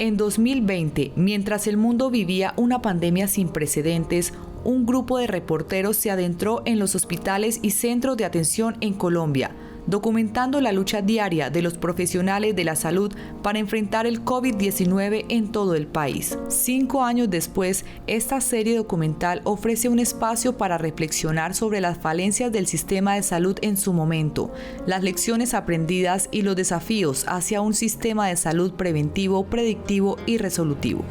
En 2020, mientras el mundo vivía una pandemia sin precedentes, un grupo de reporteros se adentró en los hospitales y centros de atención en Colombia, documentando la lucha diaria de los profesionales de la salud para enfrentar el COVID-19 en todo el país. 5 años después, esta serie documental ofrece un espacio para reflexionar sobre las falencias del sistema de salud en su momento, las lecciones aprendidas y los desafíos hacia un sistema de salud preventivo, predictivo y resolutivo.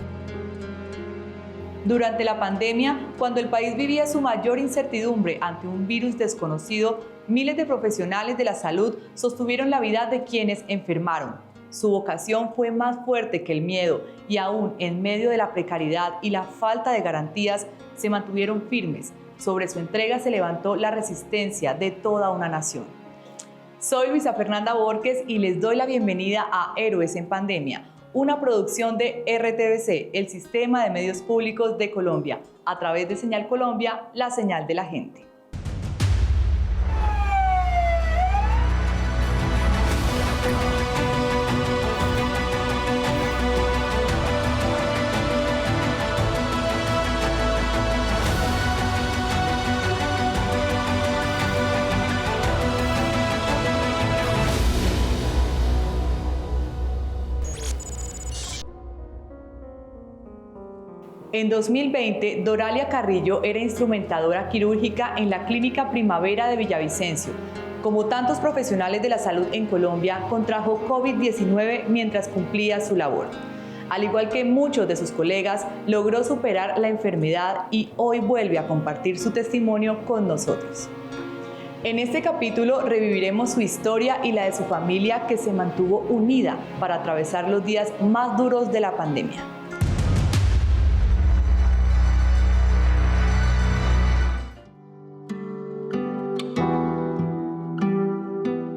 Durante la pandemia, cuando el país vivía su mayor incertidumbre ante un virus desconocido, miles de profesionales de la salud sostuvieron la vida de quienes enfermaron. Su vocación fue más fuerte que el miedo y aún en medio de la precariedad y la falta de garantías, se mantuvieron firmes. Sobre su entrega se levantó la resistencia de toda una nación. Soy Luisa Fernanda Borges y les doy la bienvenida a Héroes en Pandemia, una producción de RTVC, el Sistema de Medios Públicos de Colombia, a través de Señal Colombia, la señal de la gente. En 2020, Doralia Carrillo era instrumentadora quirúrgica en la Clínica Primavera de Villavicencio. Como tantos profesionales de la salud en Colombia, contrajo COVID-19 mientras cumplía su labor. Al igual que muchos de sus colegas, logró superar la enfermedad y hoy vuelve a compartir su testimonio con nosotros. En este capítulo reviviremos su historia y la de su familia que se mantuvo unida para atravesar los días más duros de la pandemia.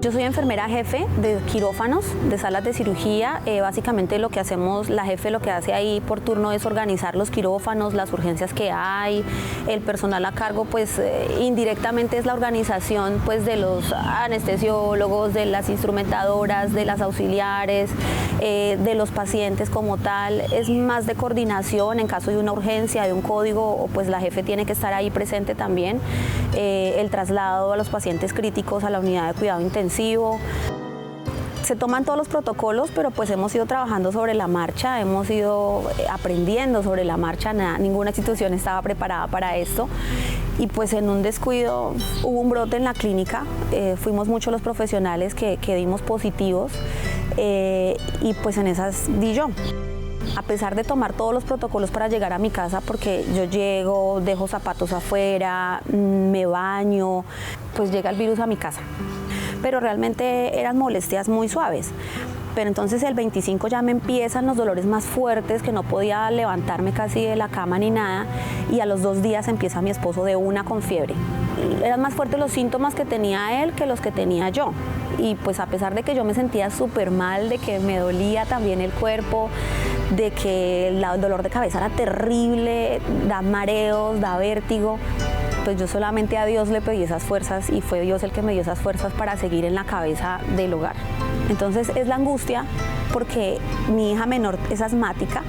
Yo soy enfermera jefe de quirófanos, de salas de cirugía. Básicamente lo que hacemos, la jefe lo que hace ahí por turno es organizar los quirófanos, las urgencias que hay, el personal a cargo, pues indirectamente es la organización pues de los anestesiólogos, de las instrumentadoras, de las auxiliares, de los pacientes como tal. Es más de coordinación en caso de una urgencia, de un código, pues la jefe tiene que estar ahí presente también. El traslado a los pacientes críticos a la unidad de cuidado intensivo. Se toman todos los protocolos, pero pues hemos ido trabajando sobre la marcha, hemos ido aprendiendo sobre la marcha, ninguna institución estaba preparada para esto y pues en un descuido hubo un brote en la clínica, fuimos muchos los profesionales que dimos positivos y pues en esas di yo. A pesar de tomar todos los protocolos para llegar a mi casa, porque yo llego, dejo zapatos afuera, me baño, pues llega el virus a mi casa. Pero realmente eran molestias muy suaves. Pero entonces el 25 ya me empiezan los dolores más fuertes, que no podía levantarme casi de la cama ni nada, y a los 2 días empieza mi esposo de una con fiebre. Eran más fuertes los síntomas que tenía él que los que tenía yo. Y pues a pesar de que yo me sentía súper mal, de que me dolía también el cuerpo, de que el dolor de cabeza era terrible, da mareos, da vértigo, pues yo solamente a Dios le pedí esas fuerzas y fue Dios el que me dio esas fuerzas para seguir en la cabeza del hogar. Entonces es la angustia porque mi hija menor es asmática,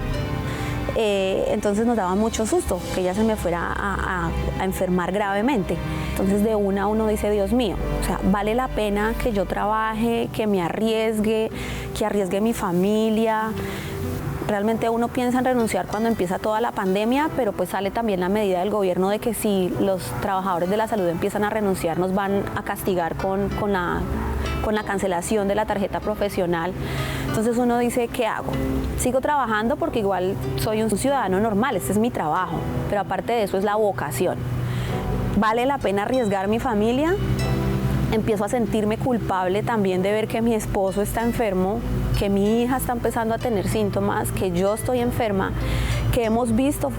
entonces nos daba mucho susto que ella se me fuera a enfermar gravemente. Entonces de una uno dice, Dios mío, o sea, vale la pena que yo trabaje, que me arriesgue, que arriesgue mi familia. Realmente uno piensa en renunciar cuando empieza toda la pandemia, pero pues sale también la medida del gobierno de que si los trabajadores de la salud empiezan a renunciar, nos van a castigar con la cancelación de la tarjeta profesional. Entonces uno dice, ¿qué hago? Sigo trabajando porque igual soy un ciudadano normal, este es mi trabajo, pero aparte de eso es la vocación. ¿Vale la pena arriesgar mi familia? Empiezo a sentirme culpable también de ver que mi esposo está enfermo, que mi hija está empezando a tener síntomas, que yo estoy enferma, que hemos visto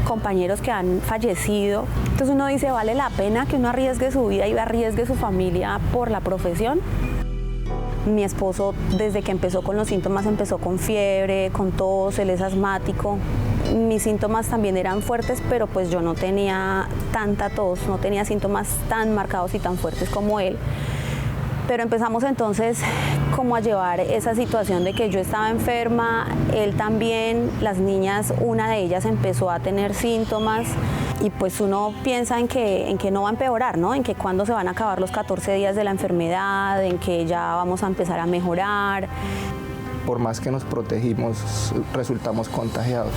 compañeros que han fallecido. Entonces uno dice, ¿vale la pena que uno arriesgue su vida y arriesgue su familia por la profesión? Mi esposo, desde que empezó con los síntomas, empezó con fiebre, con tos, él es asmático. Mis síntomas también eran fuertes, pero pues yo no tenía tanta tos, no tenía síntomas tan marcados y tan fuertes como él. Pero empezamos entonces como a llevar esa situación de que yo estaba enferma, él también, las niñas, una de ellas empezó a tener síntomas y pues uno piensa en que no va a empeorar, ¿no? En que cuándo se van a acabar los 14 días de la enfermedad, en que ya vamos a empezar a mejorar. Por más que nos protegimos, resultamos contagiados.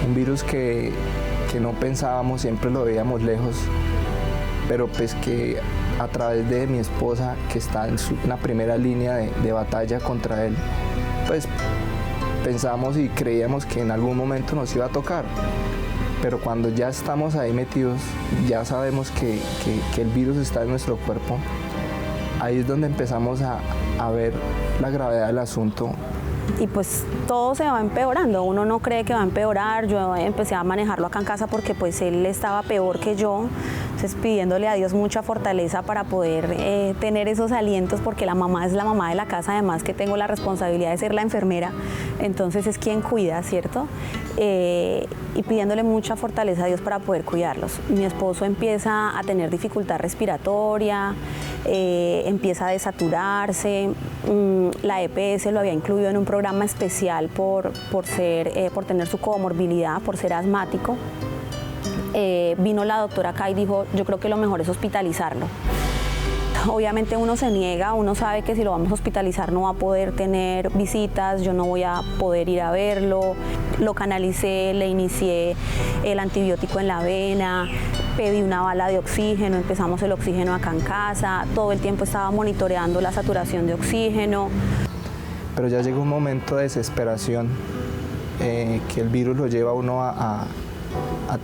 Un virus que no pensábamos, siempre lo veíamos lejos, pero pues que a través de mi esposa, que está en la primera línea de batalla contra él, pues pensamos y creíamos que en algún momento nos iba a tocar. Pero cuando ya estamos ahí metidos, ya sabemos que el virus está en nuestro cuerpo, ahí es donde empezamos a ver la gravedad del asunto. Y pues todo se va empeorando, uno no cree que va a empeorar. Yo empecé a manejarlo acá en casa porque pues él estaba peor que yo, entonces pidiéndole a Dios mucha fortaleza para poder tener esos alientos, porque la mamá es la mamá de la casa, además que tengo la responsabilidad de ser la enfermera, entonces es quien cuida, ¿cierto? Y pidiéndole mucha fortaleza a Dios para poder cuidarlos. Mi esposo empieza a tener dificultad respiratoria, empieza a desaturarse, la EPS lo había incluido en un programa especial por tener su comorbilidad, por ser asmático. Vino la doctora acá y dijo, yo creo que lo mejor es hospitalizarlo. Obviamente uno se niega, uno sabe que si lo vamos a hospitalizar no va a poder tener visitas, yo no voy a poder ir a verlo. Lo canalicé, le inicié el antibiótico en la vena, pedí una bala de oxígeno, empezamos el oxígeno acá en casa, todo el tiempo estaba monitoreando la saturación de oxígeno. Pero ya llega un momento de desesperación, que el virus lo lleva a uno a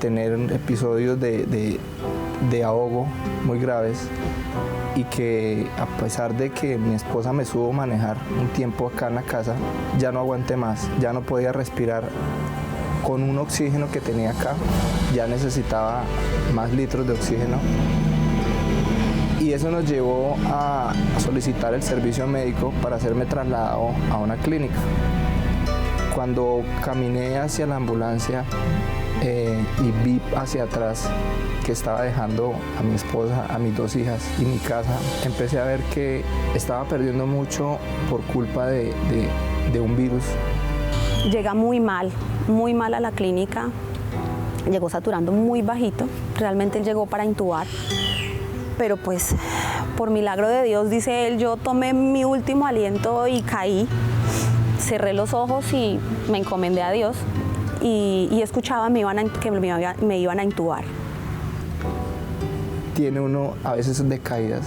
tener episodios de ahogo muy graves, y que a pesar de que mi esposa me supo manejar un tiempo acá en la casa, ya no aguanté más, ya no podía respirar con un oxígeno que tenía acá, ya necesitaba más litros de oxígeno. Y eso nos llevó a solicitar el servicio médico para hacerme trasladado a una clínica. Cuando caminé hacia la ambulancia y vi hacia atrás que estaba dejando a mi esposa, a mis 2 hijas y mi casa, empecé a ver que estaba perdiendo mucho por culpa de un virus. Llega muy mal a la clínica, llegó saturando muy bajito, realmente él llegó para intubar, pero pues por milagro de Dios, dice él, yo tomé mi último aliento y caí, cerré los ojos y me encomendé a Dios y escuchaba que me iban a intubar. Tiene uno a veces decaídas,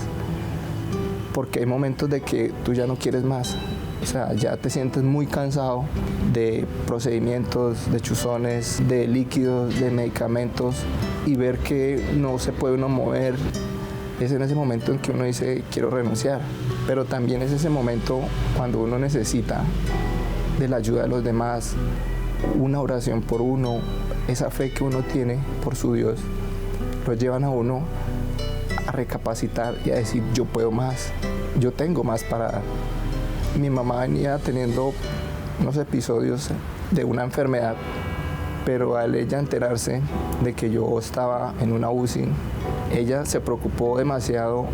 porque hay momentos de que tú ya no quieres más, o sea, ya te sientes muy cansado de procedimientos, de chuzones, de líquidos, de medicamentos, y ver que no se puede uno mover. Es en ese momento en que uno dice, quiero renunciar, pero también es ese momento cuando uno necesita de la ayuda de los demás, una oración por uno, esa fe que uno tiene por su Dios, lo llevan a uno a recapacitar y a decir, yo puedo más, yo tengo más para dar. Mi mamá venía teniendo unos episodios de una enfermedad, pero al ella enterarse de que yo estaba en una UCI, ella se preocupó demasiado.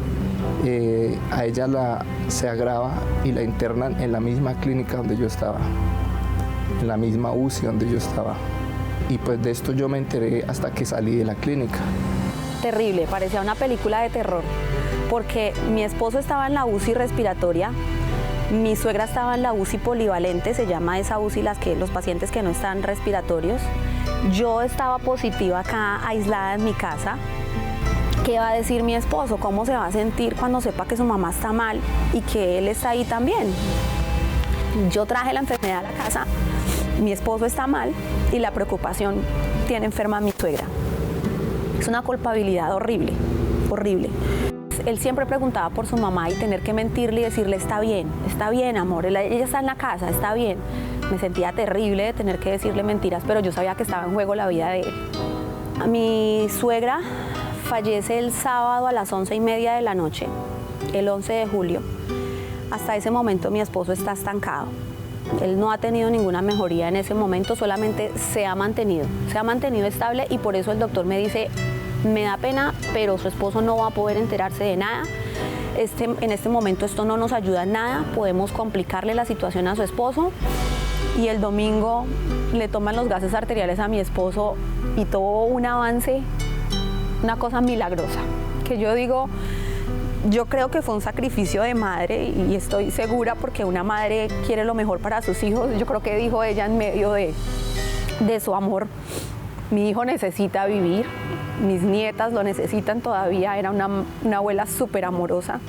A ella se agrava y la internan en la misma clínica donde yo estaba, en la misma UCI donde yo estaba. Y pues de esto yo me enteré hasta que salí de la clínica. Terrible, parecía una película de terror, porque mi esposo estaba en la UCI respiratoria, mi suegra estaba en la UCI polivalente, se llama esa UCI los pacientes que no están respiratorios. Yo estaba positiva acá, aislada en mi casa. ¿Qué va a decir mi esposo? ¿Cómo se va a sentir cuando sepa que su mamá está mal y que él está ahí también? Yo traje la enfermedad a la casa, mi esposo está mal y la preocupación tiene enferma a mi suegra. Es una culpabilidad horrible, horrible. Él siempre preguntaba por su mamá y tener que mentirle y decirle, está bien, amor, ella está en la casa, está bien. Me sentía terrible de tener que decirle mentiras, pero yo sabía que estaba en juego la vida de él. Mi suegra fallece el sábado a las 11:30 de la noche, el 11 de julio. Hasta ese momento mi esposo está estancado. Él no ha tenido ninguna mejoría en ese momento, solamente se ha mantenido estable, y por eso el doctor me dice, me da pena, pero su esposo no va a poder enterarse de nada. en este momento esto no nos ayuda en nada, podemos complicarle la situación a su esposo. Y el domingo le toman los gases arteriales a mi esposo y tuvo un avance, una cosa milagrosa, que yo digo, yo creo que fue un sacrificio de madre y estoy segura porque una madre quiere lo mejor para sus hijos. Yo creo que dijo ella en medio de su amor, mi hijo necesita vivir, mis nietas lo necesitan todavía, era una abuela súper amorosa.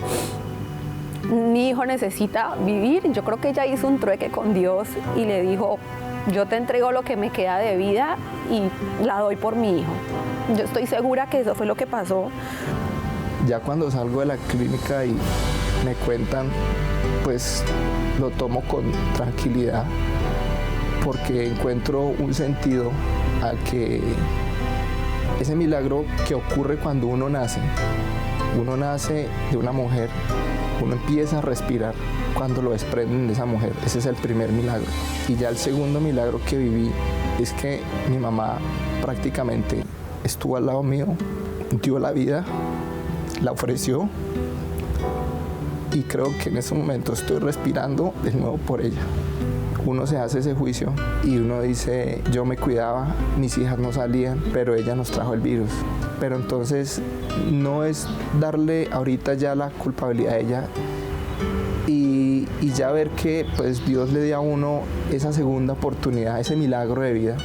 Mi hijo necesita vivir. Yo creo que ella hizo un trueque con Dios y le dijo, yo te entrego lo que me queda de vida y la doy por mi hijo. Yo estoy segura que eso fue lo que pasó. Ya cuando salgo de la clínica y me cuentan, pues lo tomo con tranquilidad porque encuentro un sentido a que ese milagro que ocurre cuando uno nace de una mujer, uno empieza a respirar cuando lo desprenden de esa mujer. Ese es el primer milagro. Y ya el segundo milagro que viví es que mi mamá prácticamente estuvo al lado mío, dio la vida, la ofreció y creo que en ese momento estoy respirando de nuevo por ella. Uno se hace ese juicio y uno dice, yo me cuidaba, mis hijas no salían, pero ella nos trajo el virus. Pero entonces no es darle ahorita ya la culpabilidad a ella y ya ver que pues Dios le dio a uno esa segunda oportunidad, ese milagro de vida,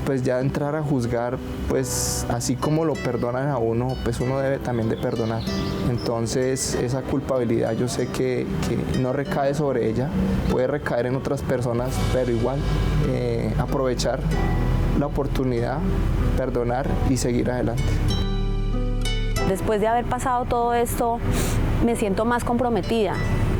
pues ya entrar a juzgar, pues así como lo perdonan a uno, pues uno debe también de perdonar. Entonces esa culpabilidad yo sé que no recae sobre ella, puede recaer en otras personas, pero igual aprovechar la oportunidad, perdonar y seguir adelante. Después de haber pasado todo esto, me siento más comprometida.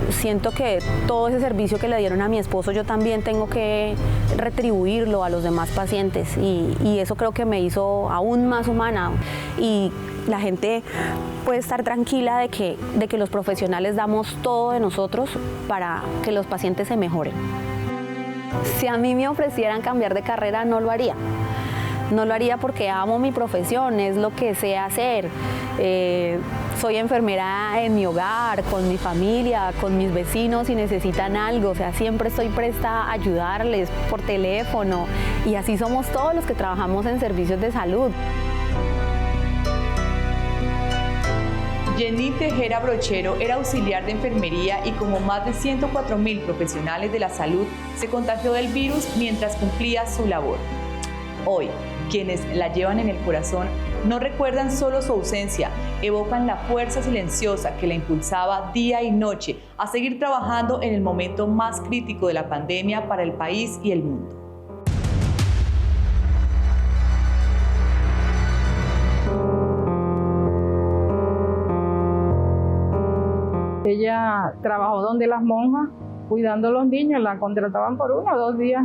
Siento que todo ese servicio que le dieron a mi esposo, yo también tengo que retribuirlo a los demás pacientes y eso creo que me hizo aún más humana. Y la gente puede estar tranquila de que los profesionales damos todo de nosotros para que los pacientes se mejoren. Si a mí me ofrecieran cambiar de carrera, no lo haría. No lo haría porque amo mi profesión, es lo que sé hacer. Soy enfermera en mi hogar, con mi familia, con mis vecinos si necesitan algo. O sea, siempre estoy presta a ayudarles por teléfono. Y así somos todos los que trabajamos en servicios de salud. Jenny Tejera Brochero era auxiliar de enfermería y como más de 104.000 profesionales de la salud, se contagió del virus mientras cumplía su labor. Hoy, quienes la llevan en el corazón no recuerdan solo su ausencia, evocan la fuerza silenciosa que la impulsaba día y noche a seguir trabajando en el momento más crítico de la pandemia para el país y el mundo. Ella trabajó donde las monjas, cuidando a los niños, la contrataban por 1 o 2 días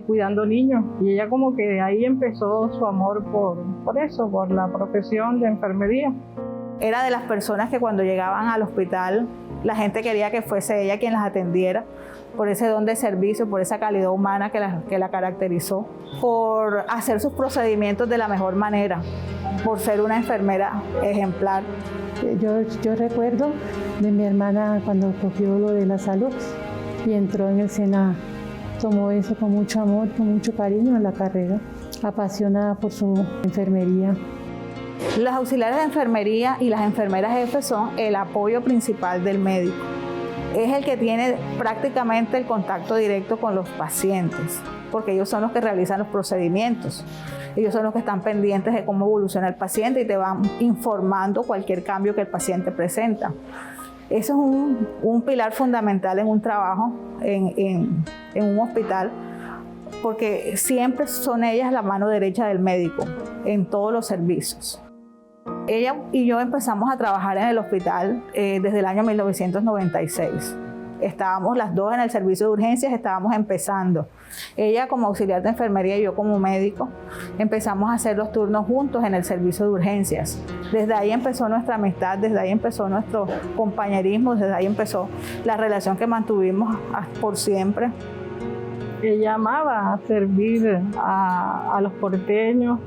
cuidando niños. Y ella como que de ahí empezó su amor por eso, por la profesión de enfermería. Era de las personas que cuando llegaban al hospital, la gente quería que fuese ella quien las atendiera, por ese don de servicio, por esa calidad humana que la caracterizó, por hacer sus procedimientos de la mejor manera, por ser una enfermera ejemplar. Yo recuerdo de mi hermana cuando cogió lo de la salud y entró en el SENA, tomó eso con mucho amor, con mucho cariño en la carrera, apasionada por su enfermería. Los auxiliares de enfermería y las enfermeras jefes son el apoyo principal del médico. Es el que tiene prácticamente el contacto directo con los pacientes, porque ellos son los que realizan los procedimientos. Ellos son los que están pendientes de cómo evoluciona el paciente y te van informando cualquier cambio que el paciente presenta. Eso es un pilar fundamental en un trabajo, en un hospital, porque siempre son ellas la mano derecha del médico en todos los servicios. Ella y yo empezamos a trabajar en el hospital desde el año 1996. Estábamos las dos en el servicio de urgencias, estábamos empezando. Ella como auxiliar de enfermería y yo como médico, empezamos a hacer los turnos juntos en el servicio de urgencias. Desde ahí empezó nuestra amistad, desde ahí empezó nuestro compañerismo, desde ahí empezó la relación que mantuvimos por siempre. Ella amaba servir a los porteños,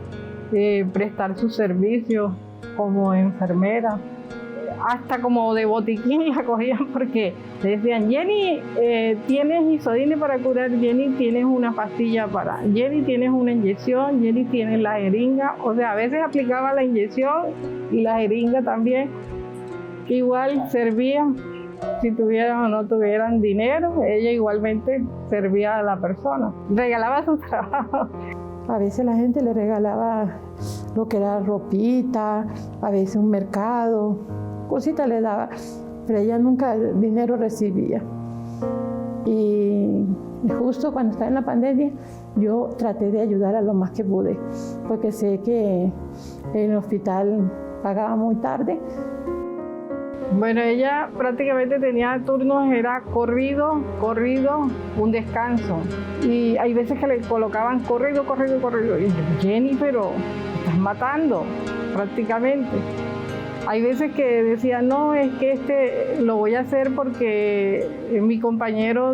prestar sus servicios como enfermera. hasta como de botiquín la cogían porque le decían, Jenny, tienes isodine para curar, Jenny, tienes una pastilla para, Jenny, tienes una inyección, Jenny, tienes la jeringa. O sea, a veces aplicaba la inyección y la jeringa también. Igual servía, si tuvieran o no tuvieran dinero, ella igualmente servía a la persona, regalaba su trabajo. A veces la gente le regalaba lo que era ropita, a veces un mercado, cositas le daba, pero ella nunca dinero recibía. Y justo cuando estaba en la pandemia, yo traté de ayudar a lo más que pude, porque sé que el hospital pagaba muy tarde. Bueno, ella prácticamente tenía turnos, era corrido, un descanso. Y hay veces que le colocaban corrido. Y yo, Jenny, pero estás matando prácticamente. Hay veces que decía, no, es que lo voy a hacer porque mi compañero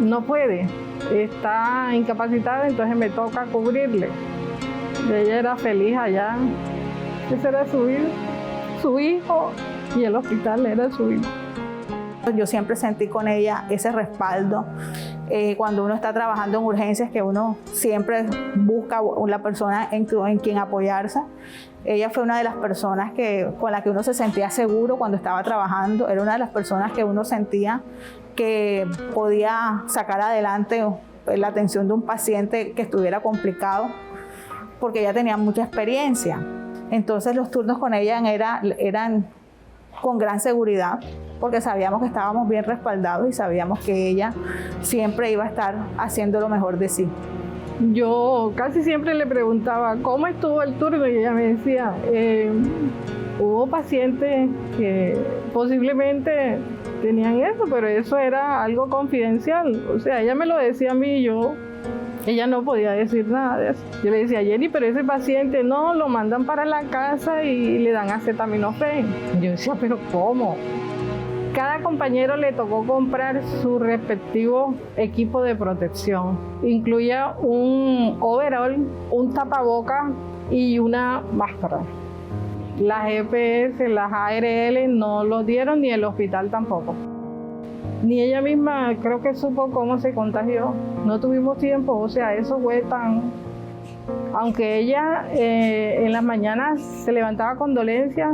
no puede, está incapacitado, entonces me toca cubrirle. Y ella era feliz allá. Ese era su hijo. Y el hospital era su hijo. Yo siempre sentí con ella ese respaldo. Cuando uno está trabajando en urgencias, que uno siempre busca una persona en quien apoyarse. Ella fue una de las personas con la que uno se sentía seguro cuando estaba trabajando. Era una de las personas que uno sentía que podía sacar adelante la atención de un paciente que estuviera complicado, porque ella tenía mucha experiencia. Entonces los turnos con ella eran con gran seguridad, porque sabíamos que estábamos bien respaldados y sabíamos que ella siempre iba a estar haciendo lo mejor de sí. Yo casi siempre le preguntaba, ¿cómo estuvo el turno? Y ella me decía, hubo pacientes que posiblemente tenían eso, pero eso era algo confidencial. O sea, ella me lo decía a mí y ella no podía decir nada de eso. Yo le decía, Jenny, pero ese paciente no, lo mandan para la casa y le dan acetaminofén. Yo decía, pero ¿cómo? Cada compañero le tocó comprar su respectivo equipo de protección. Incluía un overall, un tapaboca y una máscara. Las EPS, las ARL no los dieron, ni el hospital tampoco. Ni ella misma creo que supo cómo se contagió. No tuvimos tiempo, o sea, eso fue tan... Aunque ella en las mañanas se levantaba con dolencias,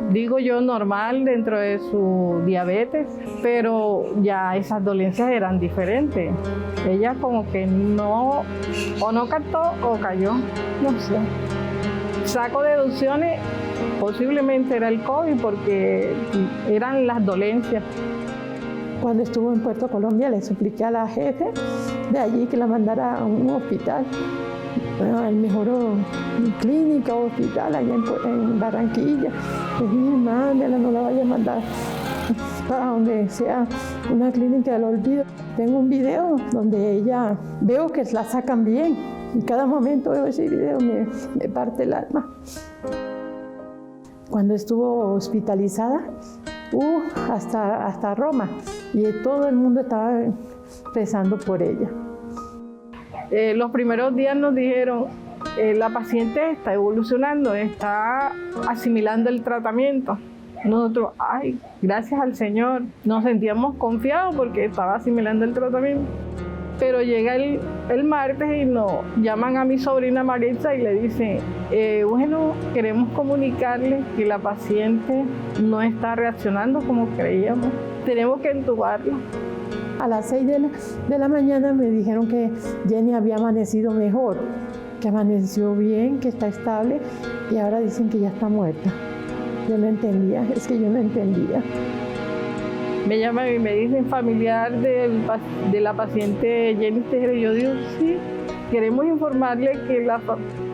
digo yo normal dentro de su diabetes, pero ya esas dolencias eran diferentes. Ella como que no captó o cayó, no sé. Saco deducciones, posiblemente era el COVID porque eran las dolencias. Cuando estuvo en Puerto Colombia le supliqué a la jefe de allí que la mandara a un hospital, al mejor clínica o hospital allá en Barranquilla. Le dije, mándela, no la vaya a mandar para donde sea una clínica del olvido. Tengo un video donde ella, veo que la sacan bien. En cada momento veo ese video, me parte el alma. Cuando estuvo hospitalizada, hasta Roma, y todo el mundo estaba rezando por ella. Los primeros días nos dijeron, la paciente está evolucionando, está asimilando el tratamiento. Nosotros, ay, gracias al Señor, nos sentíamos confiados porque estaba asimilando el tratamiento. Pero llega el martes y nos llaman a mi sobrina Maritza y le dicen, bueno, queremos comunicarles que la paciente no está reaccionando como creíamos, tenemos que entubarla. A las 6 de la mañana me dijeron que Jenny había amanecido mejor, que amaneció bien, que está estable, y ahora dicen que ya está muerta. Yo no entendía, es que yo no entendía. Me llaman y me dicen familiar de la paciente Jenny Tejera, y yo digo, sí, queremos informarle que la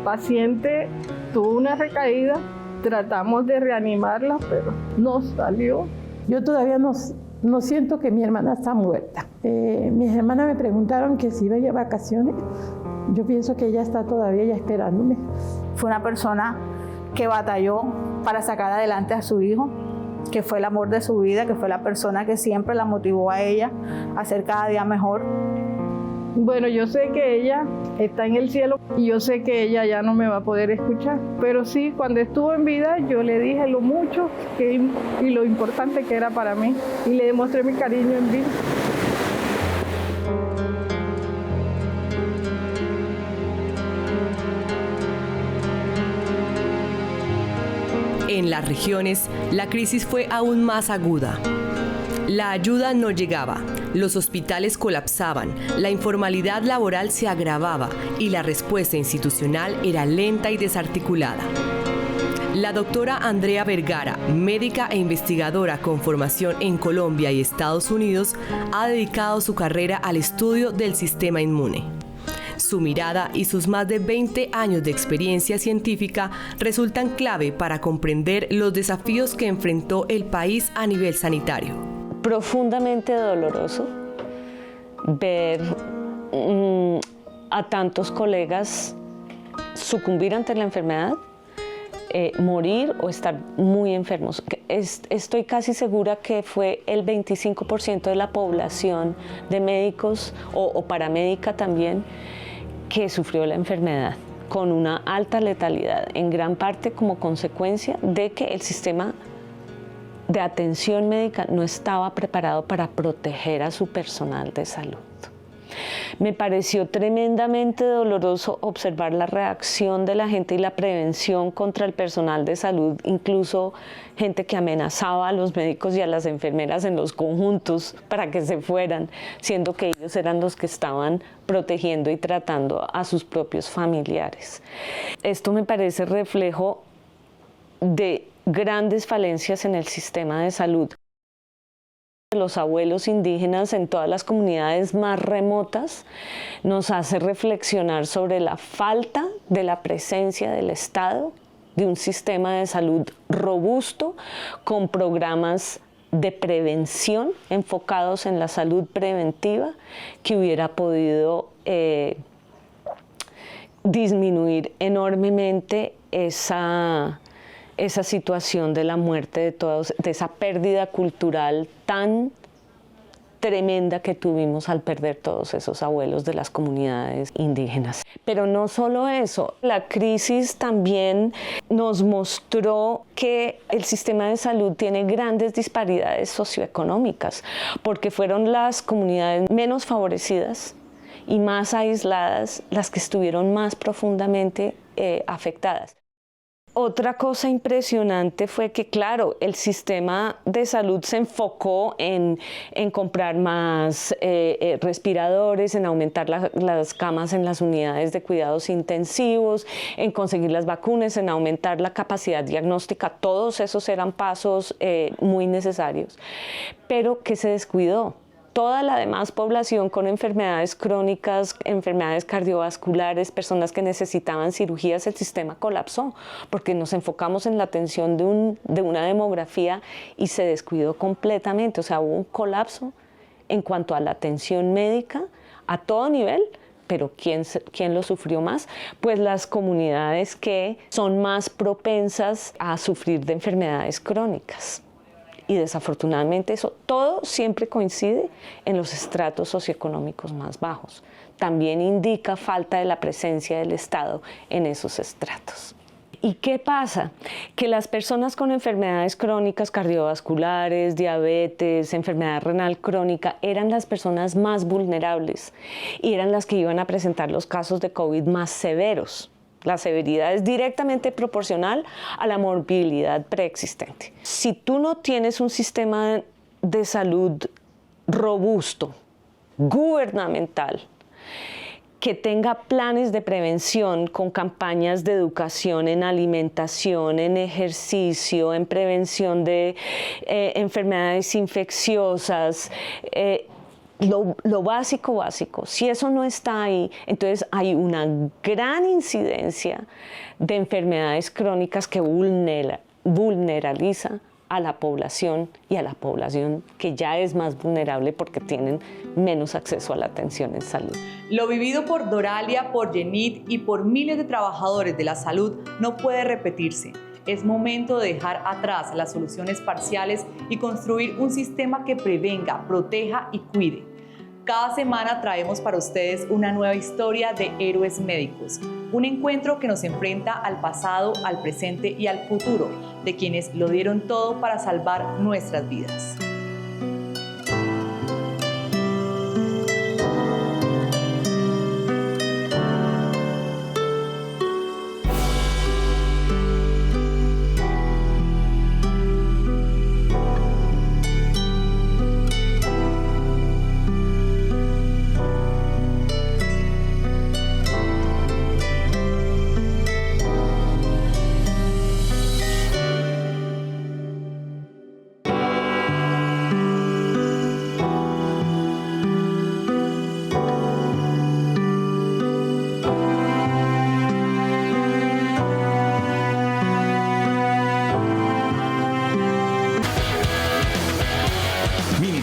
paciente tuvo una recaída, tratamos de reanimarla, pero no salió. Yo todavía no siento que mi hermana está muerta. Mis hermanas me preguntaron que si iba a ir a vacaciones. Yo pienso que ella está todavía ya esperándome. Fue una persona que batalló para sacar adelante a su hijo, que fue el amor de su vida, que fue la persona que siempre la motivó a ella a ser cada día mejor. Bueno, yo sé que ella está en el cielo y yo sé que ella ya no me va a poder escuchar, pero sí, cuando estuvo en vida yo le dije lo mucho y lo importante que era para mí y le demostré mi cariño en vida. En las regiones, la crisis fue aún más aguda. La ayuda no llegaba, los hospitales colapsaban, la informalidad laboral se agravaba y la respuesta institucional era lenta y desarticulada. La doctora Andrea Vergara, médica e investigadora con formación en Colombia y Estados Unidos, ha dedicado su carrera al estudio del sistema inmune. Su mirada y sus más de 20 años de experiencia científica resultan clave para comprender los desafíos que enfrentó el país a nivel sanitario. Profundamente doloroso ver a tantos colegas sucumbir ante la enfermedad, morir o estar muy enfermos. Estoy casi segura que fue el 25% de la población de médicos o paramédica también que sufrió la enfermedad con una alta letalidad, en gran parte como consecuencia de que el sistema de atención médica no estaba preparado para proteger a su personal de salud. Me pareció tremendamente doloroso observar la reacción de la gente y la prevención contra el personal de salud, incluso gente que amenazaba a los médicos y a las enfermeras en los conjuntos para que se fueran, siendo que ellos eran los que estaban protegiendo y tratando a sus propios familiares. Esto me parece reflejo de grandes falencias en el sistema de salud. Los abuelos indígenas en todas las comunidades más remotas nos hace reflexionar sobre la falta de la presencia del Estado, de un sistema de salud robusto con programas de prevención enfocados en la salud preventiva que hubiera podido disminuir enormemente esa situación de la muerte de todos, de esa pérdida cultural tan tremenda que tuvimos al perder todos esos abuelos de las comunidades indígenas. Pero no solo eso, la crisis también nos mostró que el sistema de salud tiene grandes disparidades socioeconómicas, porque fueron las comunidades menos favorecidas y más aisladas las que estuvieron más profundamente afectadas. Otra cosa impresionante fue que, claro, el sistema de salud se enfocó en comprar más respiradores, en aumentar las camas en las unidades de cuidados intensivos, en conseguir las vacunas, en aumentar la capacidad diagnóstica. Todos esos eran pasos muy necesarios, pero que se descuidó. Toda la demás población con enfermedades crónicas, enfermedades cardiovasculares, personas que necesitaban cirugías, el sistema colapsó porque nos enfocamos en la atención de una demografía y se descuidó completamente. O sea, hubo un colapso en cuanto a la atención médica a todo nivel. Pero ¿quién lo sufrió más? Pues las comunidades que son más propensas a sufrir de enfermedades crónicas. Y desafortunadamente eso todo siempre coincide en los estratos socioeconómicos más bajos. También indica falta de la presencia del Estado en esos estratos. ¿Y qué pasa? Que las personas con enfermedades crónicas cardiovasculares, diabetes, enfermedad renal crónica, eran las personas más vulnerables y eran las que iban a presentar los casos de COVID más severos. La severidad es directamente proporcional a la morbilidad preexistente. Si tú no tienes un sistema de salud robusto, gubernamental, que tenga planes de prevención con campañas de educación en alimentación, en ejercicio, en prevención de enfermedades infecciosas, lo básico, si eso no está ahí, entonces hay una gran incidencia de enfermedades crónicas que vulneraliza a la población y a la población que ya es más vulnerable porque tienen menos acceso a la atención en salud. Lo vivido por Doralia, por Yenit y por miles de trabajadores de la salud no puede repetirse. Es momento de dejar atrás las soluciones parciales y construir un sistema que prevenga, proteja y cuide. Cada semana traemos para ustedes una nueva historia de héroes médicos, un encuentro que nos enfrenta al pasado, al presente y al futuro, de quienes lo dieron todo para salvar nuestras vidas.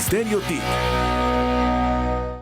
Ministerio TIC.